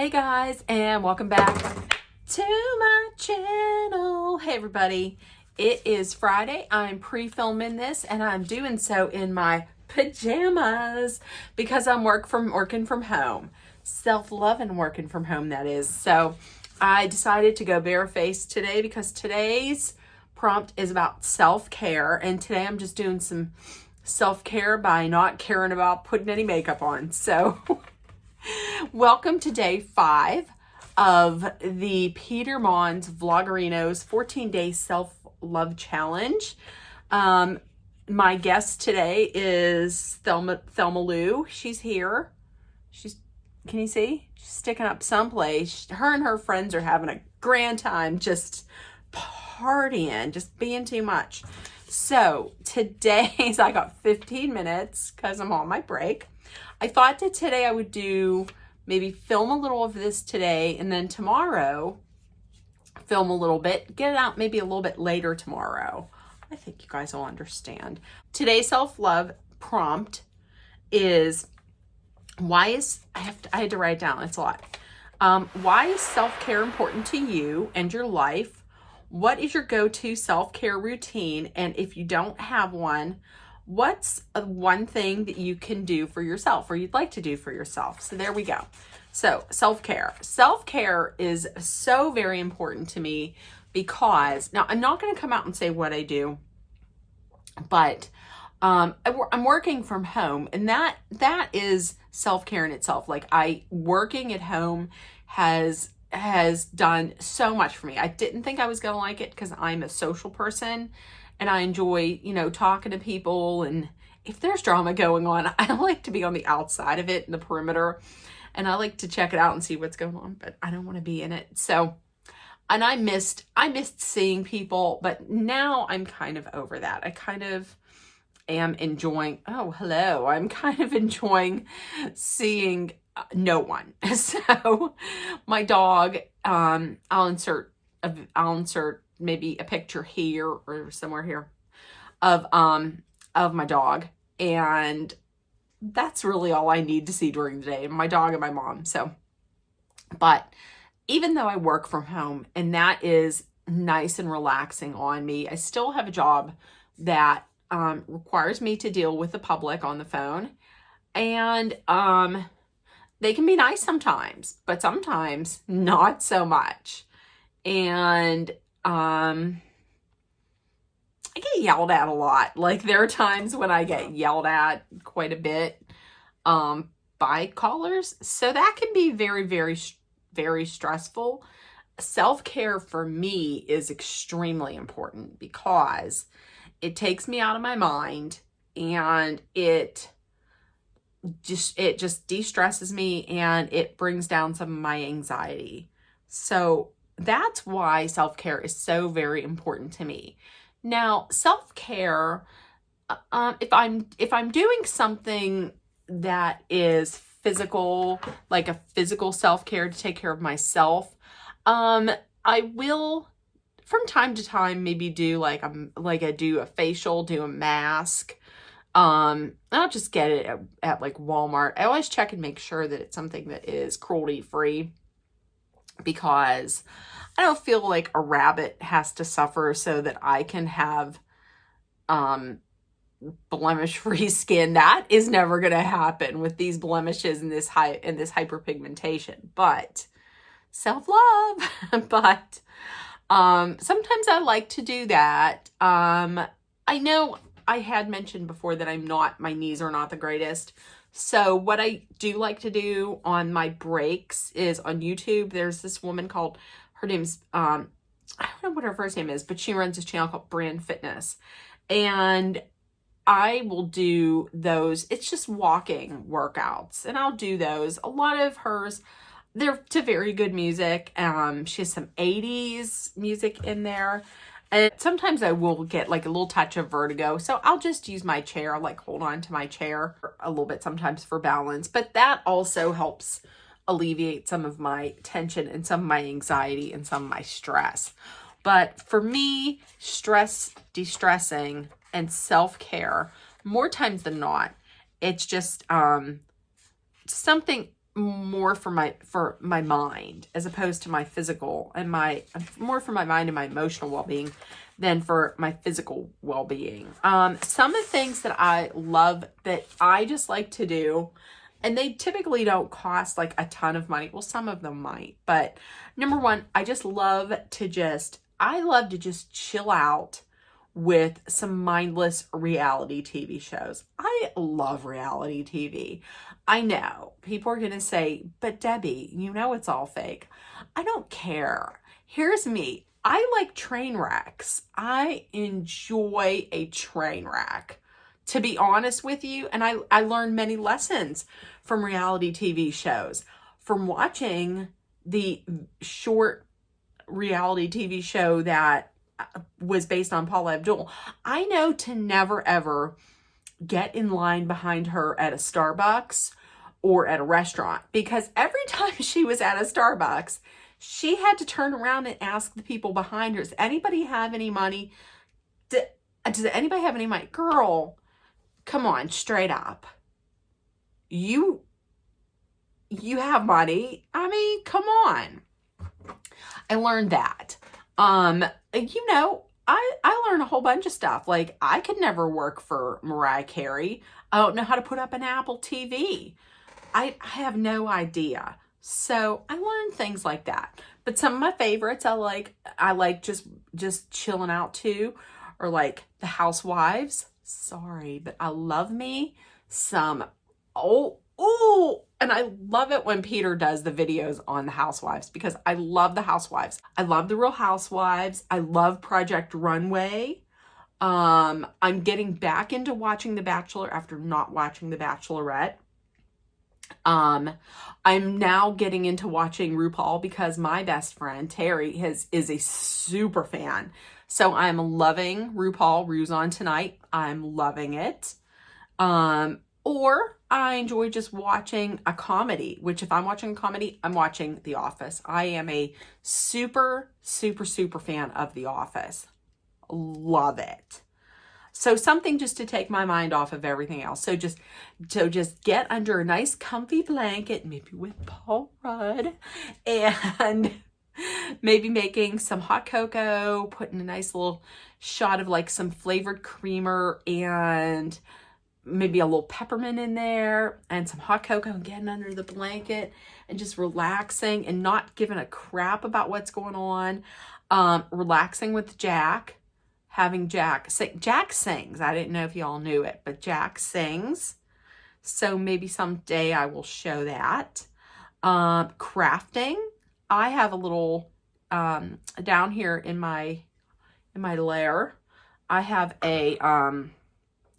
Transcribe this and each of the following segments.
Hey guys, and welcome back to my channel. Hey everybody, it is Friday. I'm pre-filming this and I'm doing so in my pajamas because I'm working from home. Self-loving working from home, that is. So I decided to go barefaced today because today's prompt is about self-care, and today I'm just doing some self-care by not caring about putting any makeup on. So welcome to day 5 of the Peter Monds Vloggerinos 14-day self-love challenge. My guest today is Thelma Lou. She's here. Can you see? She's sticking up someplace. Her and her friends are having a grand time, just partying, just being too much. So today's, I got 15 minutes because I'm on my break. I thought that today I would do maybe film a little of this today, and then tomorrow film a little bit, get it out maybe a little bit later tomorrow. I think you guys will understand. Today's self-love prompt is, I had to write it down, it's a lot. Why is self-care important to you and your life? What is your go-to self-care routine? And if you don't have one, what's one thing that you can do for yourself or you'd like to do for yourself? So there we go. So self-care. Self-care is so very important to me because, now I'm not going to come out and say what I do, but I'm working from home, and that is self-care in itself. Like, working at home has done so much for me. I didn't think I was going to like it because I'm a social person and I enjoy, talking to people, and if there's drama going on, I like to be on the outside of it, in the perimeter, and I like to check it out and see what's going on, but I don't want to be in it. So, and I missed seeing people, but now I'm kind of over that. I kind of am enjoying, I'm kind of enjoying seeing no one. So my dog, I'll insert maybe a picture here or somewhere here of my dog, and that's really all I need to see during the day, my dog and my mom. So, but even though I work from home and that is nice and relaxing on me, I still have a job that requires me to deal with the public on the phone, and they can be nice sometimes, but sometimes not so much. And I get yelled at a lot. Like, there are times when I get yelled at quite a bit by callers. So that can be very, very, very stressful. Self-care for me is extremely important because it takes me out of my mind, and it just de-stresses me, and it brings down some of my anxiety. So that's why self-care is so very important to me. Now, self-care, if I'm doing something that is physical, like a physical self-care to take care of myself, I will from time to time maybe do I do a facial, do a mask. I'll just get it at like Walmart. I always check and make sure that it's something that is cruelty-free, because I don't feel like a rabbit has to suffer so that I can have blemish-free skin. That is never going to happen with these blemishes and this hyperpigmentation. But self-love. But sometimes I like to do that. I know I had mentioned before that my knees are not the greatest. So what I do like to do on my breaks is on YouTube. There's this woman called, her name's, I don't know what her first name is, but she runs this channel called Brand Fitness. And I will do those. It's just walking workouts, and I'll do those. A lot of hers, they're to very good music. She has some 80s music in there. And sometimes I will get like a little touch of vertigo. So I'll just use my chair, like hold on to my chair a little bit sometimes for balance. But that also helps alleviate some of my tension and some of my anxiety and some of my stress. But for me, stress, de-stressing, and self-care, more times than not, it's just something more for my mind as opposed to my physical and more for my mind and my emotional well-being than for my physical well-being. Some of the things that I love that I just like to do, and they typically don't cost like a ton of money. Well, some of them might, but number one, I love to just chill out with some mindless reality TV shows. I love reality TV. I know people are going to say, but Debbie, you know it's all fake. I don't care. Here's me. I like train wrecks. I enjoy a train wreck, to be honest with you. And I learned many lessons from reality TV shows, from watching the short reality TV show that was based on Paula Abdul. I know to never ever get in line behind her at a Starbucks or at a restaurant, because every time she was at a Starbucks, she had to turn around and ask the people behind her, does anybody have any money? Does anybody have any money? Girl, come on, straight up. You have money. I mean, come on. I learned that. You know, I learned a whole bunch of stuff. Like, I could never work for Mariah Carey. I don't know how to put up an Apple TV. I have no idea. So I learned things like that. But some of my favorites I like just chilling out too, or like The Housewives. Sorry, but I love me some, and I love it when Peter does the videos on The Housewives, because I love The Housewives. I love The Real Housewives. I love Project Runway. I'm getting back into watching The Bachelor after not watching The Bachelorette. I'm now getting into watching RuPaul because my best friend Terry is a super fan. So I'm loving RuPaul. Ru's on tonight. I'm loving it. Or I enjoy just watching a comedy, which if I'm watching a comedy, I'm watching The Office. I am a super, super, super fan of The Office. Love it. So something just to take my mind off of everything else. So just get under a nice comfy blanket, maybe with Paul Rudd, and maybe making some hot cocoa, putting a nice little shot of like some flavored creamer and maybe a little peppermint in there and some hot cocoa, and getting under the blanket and just relaxing and not giving a crap about what's going on. Relaxing with Jack. Having Jack sings. I didn't know if y'all knew it, but Jack sings. So maybe someday I will show that. Crafting. I have a little, down here in my lair, I have a,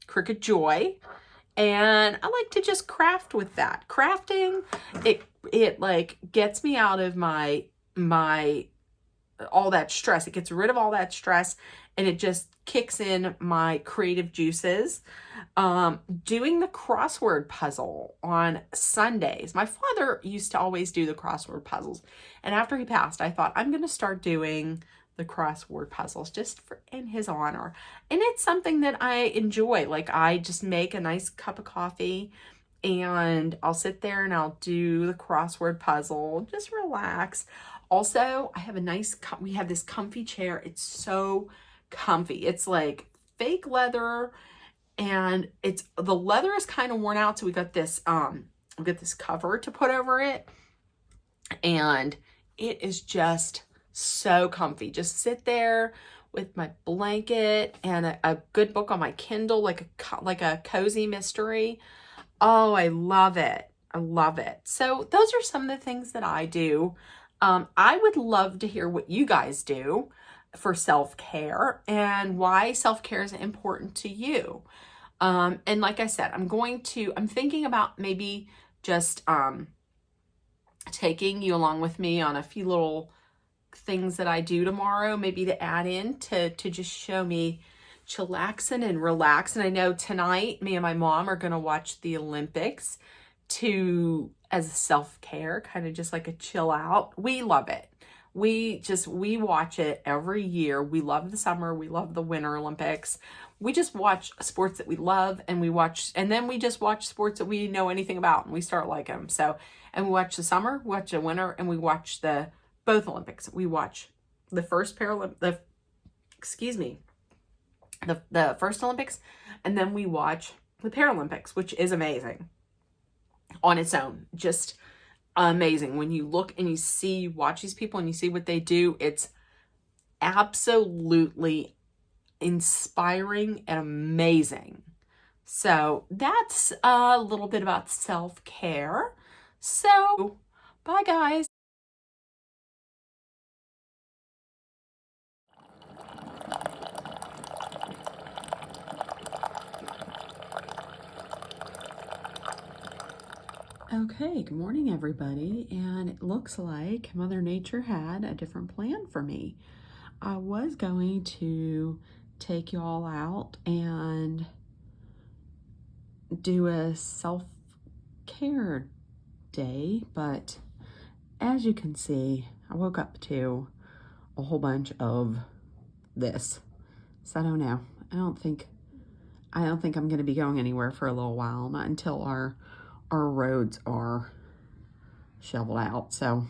Cricut Joy, and I like to just craft with that. Crafting, it like gets me out of my all that stress. It gets rid of all that stress, and it just kicks in my creative juices. Doing the crossword puzzle on Sundays. My father used to always do the crossword puzzles, and after he passed, I thought I'm going to start doing the crossword puzzles just in his honor. And it's something that I enjoy. Like, I just make a nice cup of coffee and I'll sit there and I'll do the crossword puzzle, just relax. Also, I have we have this comfy chair. It's so comfy. It's like fake leather, and the leather is kind of worn out. So we got this cover to put over it, and it is just so comfy. Just sit there with my blanket and a good book on my Kindle, like a cozy mystery. Oh, I love it. I love it. So those are some of the things that I do. I would love to hear what you guys do for self-care and why self-care is important to you. And like I said, I'm thinking about maybe just taking you along with me on a few little things that I do tomorrow, maybe to add in to just show me chillaxing and relaxing. I know tonight me and my mom are going to watch the Olympics as a self-care, kind of just like a chill out. We love it. We watch it every year. We love the summer. We love the Winter Olympics. we just watch sports that we love, and then we just watch sports that we know anything about, and we start liking them. So, and we watch the summer, we watch the winter, and we watch both Olympics. We watch the first the first Olympics, and then we watch the Paralympics, which is amazing on its own. Just amazing. When you look and you watch these people and you see what they do, it's absolutely inspiring and amazing. So that's a little bit about self-care. So bye guys. Okay, good morning everybody, and it looks like Mother Nature had a different plan for me. I was going to take y'all out and do a self-care day, but as you can see, I woke up to a whole bunch of this. So I don't know. I don't think I'm going to be going anywhere for a little while, not until our roads are shoveled out. So,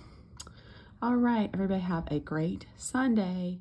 all right, everybody have a great Sunday.